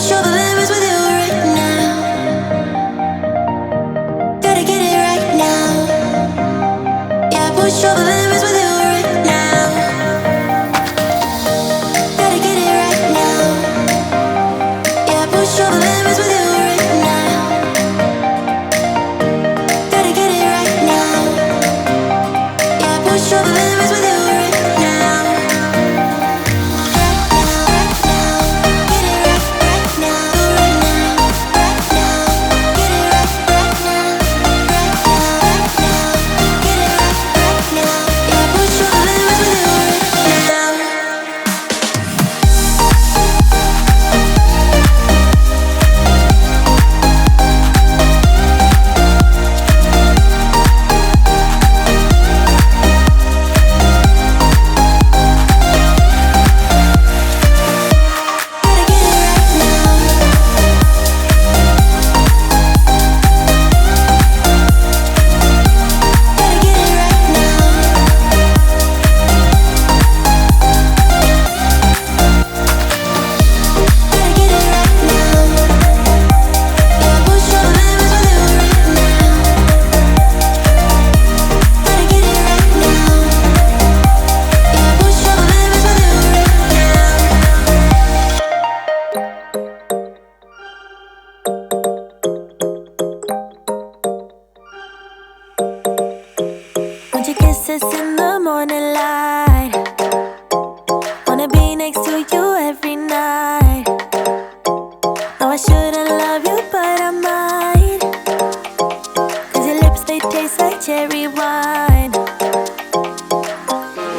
push all the limits with you right now. Gotta get it right now. Yeah, push all the limits with you right now. Gotta get it right now. Yeah, push all the limits with you right now. Gotta get it right now. Yeah, push all the limits with you right now. Want your kisses in the morning light. Wanna be next to you every night. No, I shouldn't love you, but I might. 'Cause your lips, they taste like cherry wine.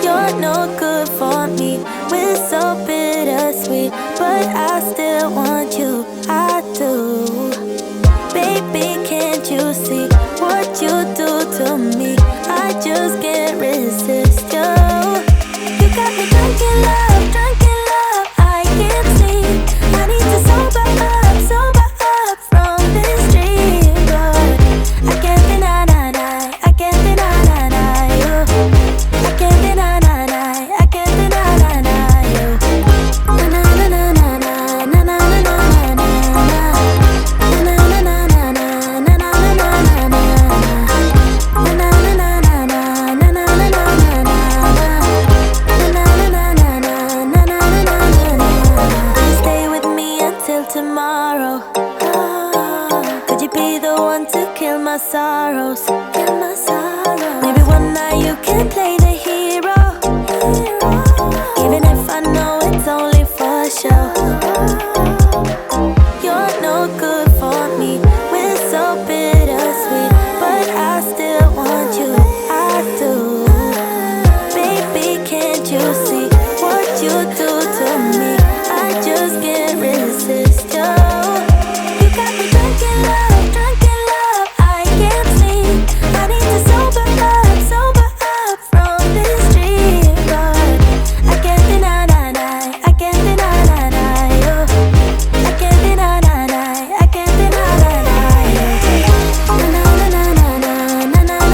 You're no good for me, we're so bittersweet, but I still want you, I do. Baby, can't you see what you do to me? I just can't resist you. You got me drunk in love, I can't sleep. I need to sober up from this dream, but I can't deny you. I can't deny you. I can't deny you. Na na na na na na na na na na tomorrow. Could you be the one to kill my sorrows? Maybe one night you can play the hero, even if I know it's only for show. You're no good for me, we're so bittersweet, but I still want you, I do. Baby, can't you see what you do to me? I just can't resist you. You got me drunk in love, I can't sleep. I need to sober up from this dream, but I can't deny you. I can't deny you. I can't deny you. Na na na na na na na na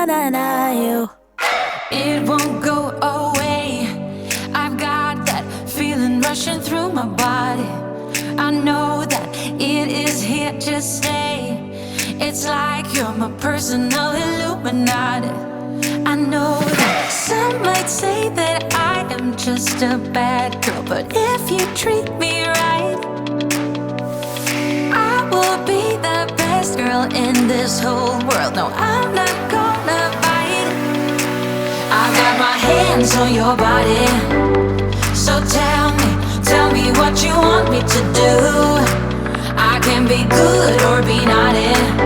na na you. It won't go away. I've got that feeling rushing through my body. I know that it is here to stay. It's like you're my personal Illuminati. I know that some might say that I am just a bad girl, but if you treat me right, I will be the best girl in this whole world. No, I'm not gonna bite. I got my hands on your body, so tell me what you want me to do. I can be good or be naughty.